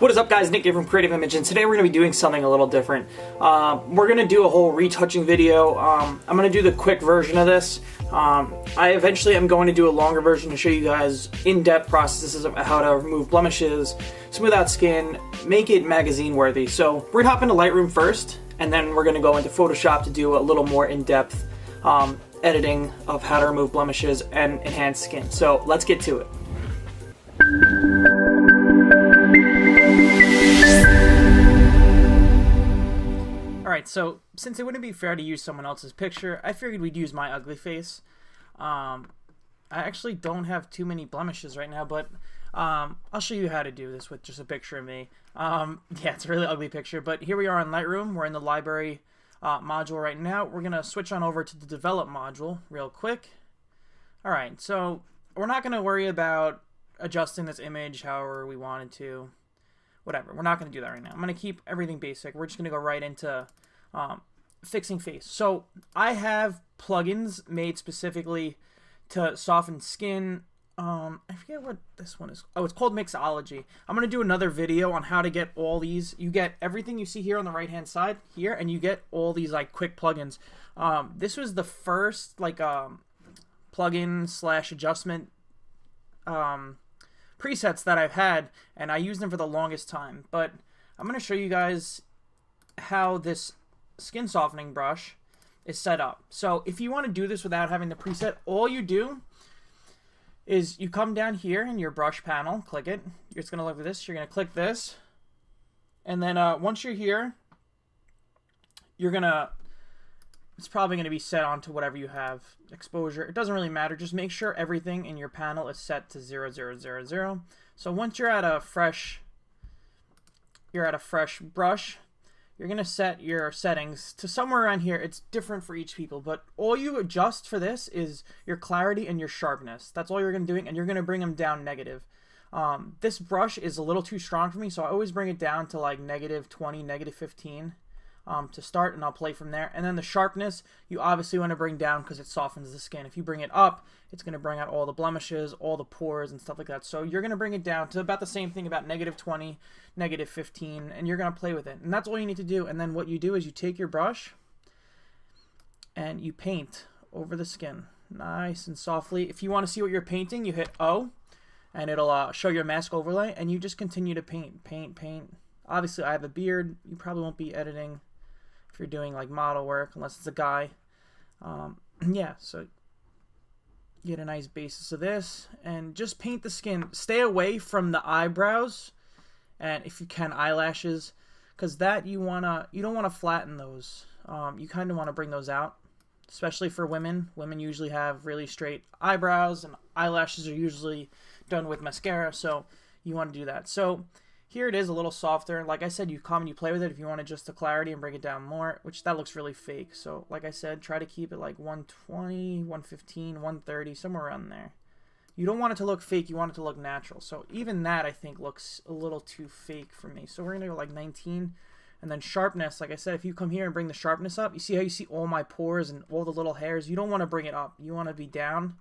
What is up, guys? Nick here from Creative Image, and today we're going to be doing something a little different. We're going to do a whole retouching video. I'm going to do the quick version of this. I eventually am going to do a longer version to show you guys in-depth processes of how to remove blemishes, smooth out skin, make it magazine worthy. So we're going to hop into Lightroom first, and then we're going to go into Photoshop to do a little more in-depth editing of how to remove blemishes and enhance skin. So let's get to it. Alright, so since it wouldn't be fair to use someone else's picture, I figured we'd use my ugly face. I actually don't have too many blemishes right now, but I'll show you how to do this with just a picture of me. Yeah, it's a really ugly picture, but here we are in Lightroom. We're in the library module right now. We're going to switch on over to the develop module real quick. Alright, so we're not going to worry about adjusting this image however we wanted to. Whatever, we're not going to do that right now. I'm going to keep everything basic. We're just going to go right into fixing face. So I have plugins made specifically to soften skin. I forget what this one is. Oh, it's called Mixology. I'm going to do another video on how to get all these. You get everything you see here on the right hand side here, and you get all these like quick plugins. This was the first like plugin slash adjustment presets that I've had, and I used them for the longest time. But I'm going to show you guys how this skin softening brush is set up. So if you want to do this without having the preset, all you do is you come down here in your brush panel, click it. It's going to look like this. You're going to click this, and then once you're here, you're going to, it's probably going to be set onto whatever you have. Exposure, it doesn't really matter. Just make sure everything in your panel is set to 0, 0, 0, 0. So once you're at a fresh brush, you're going to set your settings to somewhere around here. It's different for each people, but all you adjust for this is your clarity and your sharpness. That's all you're going to be doing, and you're going to bring them down negative. This brush is a little too strong for me, so I always bring it down to like -20, -15. To start, and I'll play from there. And then the sharpness, you obviously want to bring down because it softens the skin. If you bring it up, it's going to bring out all the blemishes, all the pores, and stuff like that. So you're going to bring it down to about the same thing, about -20, -15, and you're going to play with it. And that's all you need to do. And then what you do is you take your brush and you paint over the skin nice and softly. If you want to see what you're painting, you hit O, and it'll show your mask overlay, and you just continue to paint. Obviously, I have a beard. You probably won't be editing if you're doing like model work, unless it's a guy. Yeah, so get a nice basis of this, and just paint the skin. Stay away from the eyebrows, and if you can, eyelashes, because that you don't want to flatten those. You kind of want to bring those out, especially for women. Women usually have really straight eyebrows, and eyelashes are usually done with mascara, so you want to do that. So here it is, a little softer. Like I said, you come and you play with it if you want adjust the clarity and bring it down more, which that looks really fake. So like I said, try to keep it like 120, 115, 130, somewhere around there. You don't want it to look fake, you want it to look natural. So even that, I think, looks a little too fake for me. So we're going to go like 19. And then sharpness, like I said, if you come here and bring the sharpness up, you see how you see all my pores and all the little hairs? You don't want to bring it up. You want to be down.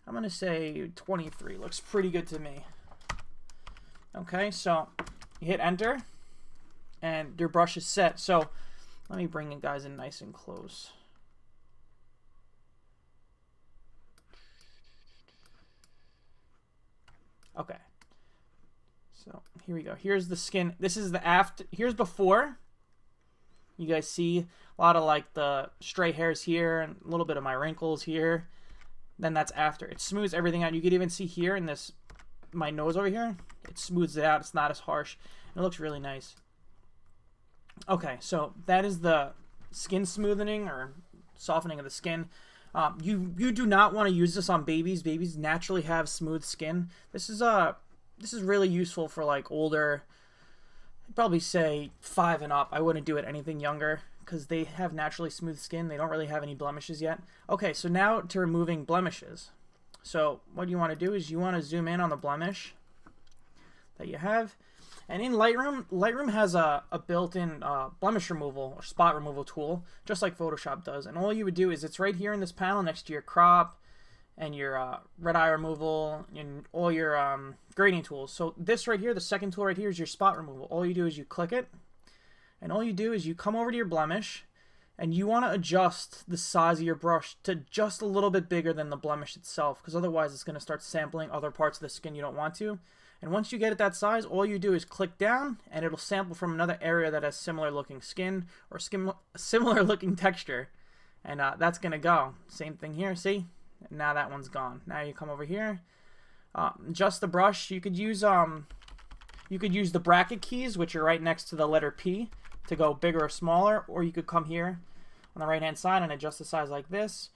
I'm going to say 23. Looks pretty good to me. Okay, so you hit enter, and your brush is set. So let me bring you guys in nice and close. Okay, so here we go. Here's the skin. This is the after. Here's before. You guys see a lot of like the stray hairs here and a little bit of my wrinkles here. Then that's after. It smooths everything out. You could even see here in this, my nose over here, it smooths it out. It's not as harsh, and it looks really nice. Okay, so that is the skin smoothing or softening of the skin. You do not want to use this on babies. Babies naturally have smooth skin. This is really useful for like older, I'd probably say 5 and up. I wouldn't do it anything younger because they have naturally smooth skin. They don't really have any blemishes yet. Okay, so now to removing blemishes. So what you want to do is you want to zoom in on the blemish that you have. And in Lightroom has a built-in blemish removal or spot removal tool, just like Photoshop does. And all you would do is it's right here in this panel next to your crop and your red eye removal, and all your grading tools. So this right here, the second tool right here, is your spot removal. All you do is you click it, and all you do is you come over to your blemish, and you want to adjust the size of your brush to just a little bit bigger than the blemish itself, because otherwise it's going to start sampling other parts of the skin you don't want to. And once you get it that size, all you do is click down, and it'll sample from another area that has similar looking skin or similar looking texture. And that's going to go. Same thing here, see? Now that one's gone. Now you come over here, adjust the brush. You could use the bracket keys, which are right next to the letter P, to go bigger or smaller, or you could come here on the right hand side and adjust the size like this.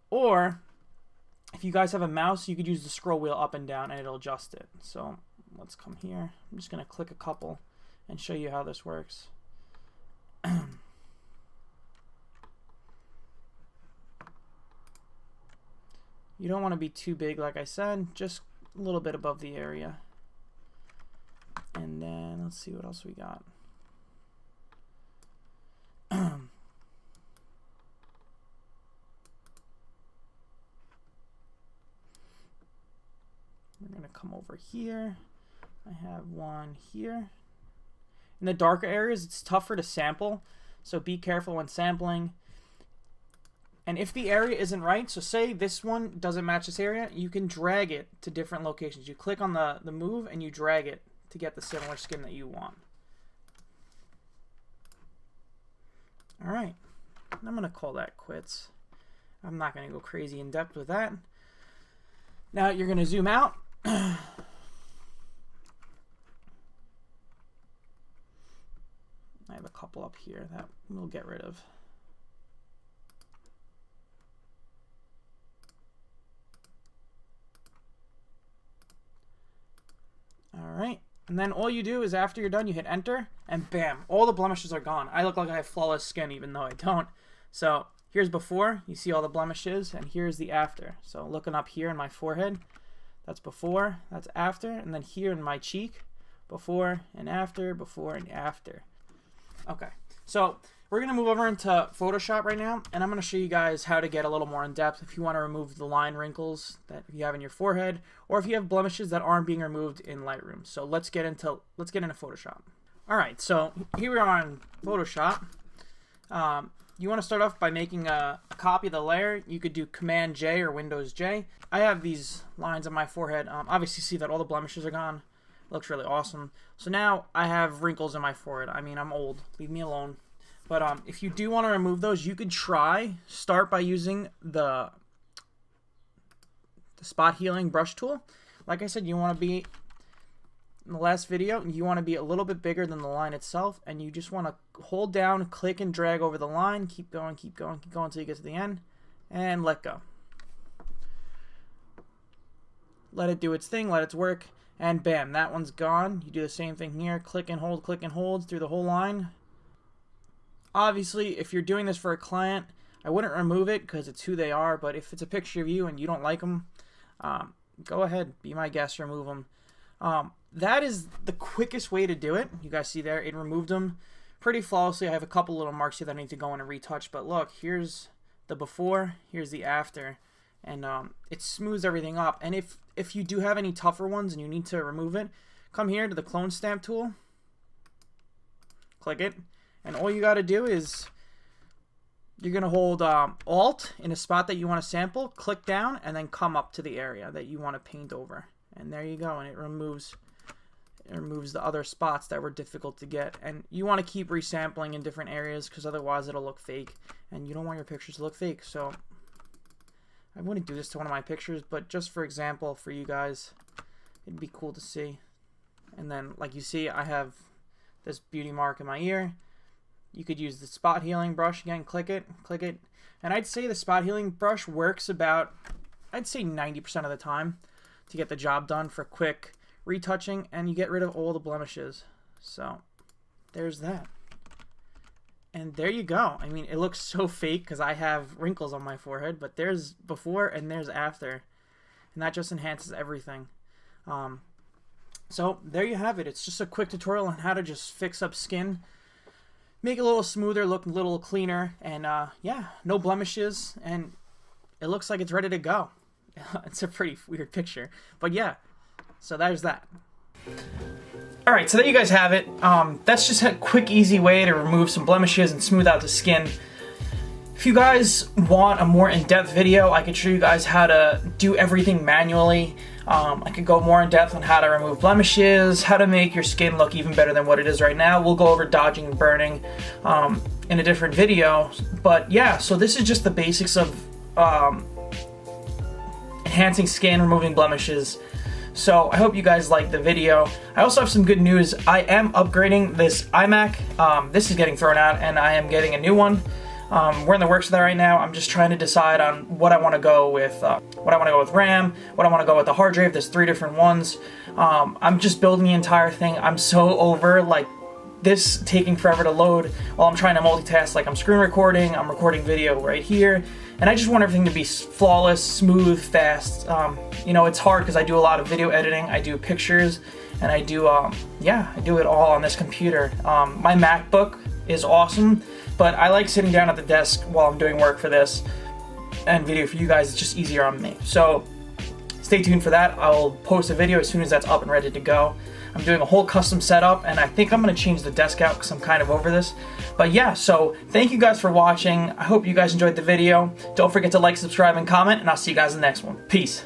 Or if you guys have a mouse, you could use the scroll wheel up and down and it'll adjust it. So let's come here. I'm just going to click a couple and show you how this works. You don't want to be too big, like I said, just a little bit above the area. And then let's see what else we got. We're going to come over here. I have one here. In the darker areas, it's tougher to sample, so be careful when sampling. And if the area isn't right, so say this one doesn't match this area, you can drag it to different locations. You click on the move and you drag it to get the similar skin that you want. Alright, I'm going to call that quits. I'm not going to go crazy in depth with that. Now you're going to zoom out. I have a couple up here that we'll get rid of. Alright, and then all you do is after you're done, you hit enter, and bam, all the blemishes are gone. I look like I have flawless skin even though I don't. So here's before, you see all the blemishes, and here's the after. So looking up here in my forehead, that's before, that's after, and then here in my cheek, before and after, before and after. Okay, so we're going to move over into Photoshop right now, and I'm going to show you guys how to get a little more in depth if you want to remove the line wrinkles that you have in your forehead, or if you have blemishes that aren't being removed in Lightroom. So let's get into Photoshop. All right, so here we are on Photoshop. You want to start off by making a copy of the layer. You could do Command J or Windows J. I have these lines on my forehead. Obviously, see that all the blemishes are gone. Looks really awesome. So now I have wrinkles in my forehead. I mean, I'm old. Leave me alone. But if you do want to remove those, you could start by using the spot healing brush tool. Like I said, you want to be, in the last video, you want to be a little bit bigger than the line itself, and you just want to hold down, click and drag over the line, keep going, keep going, keep going until you get to the end, and let go. Let it do its thing, let it work, and bam, that one's gone. You do the same thing here, click and hold through the whole line. Obviously, if you're doing this for a client, I wouldn't remove it because it's who they are, but if it's a picture of you and you don't like them, go ahead, be my guest, remove them. That is the quickest way to do it. You guys see there, it removed them pretty flawlessly. I have a couple little marks here that I need to go in and retouch, but look, here's the before, here's the after, and it smooths everything up. And if you do have any tougher ones and you need to remove it, come here to the clone stamp tool, click it, and all you got to do is you're going to hold Alt in a spot that you want to sample, click down, and then come up to the area that you want to paint over. And there you go, and it removes the other spots that were difficult to get. And you want to keep resampling in different areas because otherwise it'll look fake, and you don't want your pictures to look fake. So I wouldn't do this to one of my pictures, but just for example, for you guys, it'd be cool to see. And then, like you see, I have this beauty mark in my ear. You could use the spot healing brush again, click it, and I'd say the spot healing brush works about, I'd say 90% of the time to get the job done for quick retouching, and you get rid of all the blemishes. So there's that. And there you go. I mean, it looks so fake because I have wrinkles on my forehead, but there's before and there's after, and that just enhances everything. So there you have it. It's just a quick tutorial on how to just fix up skin, make it a little smoother, look a little cleaner, and yeah, no blemishes, and it looks like it's ready to go. It's a pretty weird picture. But yeah, so there's that. Alright, so there you guys have it. That's just a quick, easy way to remove some blemishes and smooth out the skin. If you guys want a more in-depth video, I could show you guys how to do everything manually. I could go more in depth on how to remove blemishes, how to make your skin look even better than what it is right now. We'll go over dodging and burning in a different video. But yeah, so this is just the basics of enhancing skin, removing blemishes. So I hope you guys liked the video. I also have some good news. I am upgrading this iMac. This is getting thrown out and I am getting a new one. We're in the works of that right now. I'm just trying to decide on what I want to go with, RAM, what I want to go with the hard drive. There's 3 different ones. I'm just building the entire thing. I'm so over like this taking forever to load while I'm trying to multitask. Like I'm screen recording, I'm recording video right here, and I just want everything to be flawless, smooth, fast. You know, it's hard because I do a lot of video editing. I do pictures, and I do I do it all on this computer. My MacBook is awesome, but I like sitting down at the desk while I'm doing work for this and video for you guys. It's just easier on me. So stay tuned for that. I'll post a video as soon as that's up and ready to go. I'm doing a whole custom setup, and I think I'm going to change the desk out because I'm kind of over this. But yeah, so thank you guys for watching. I hope you guys enjoyed the video. Don't forget to like, subscribe, and comment, and I'll see you guys in the next one. Peace.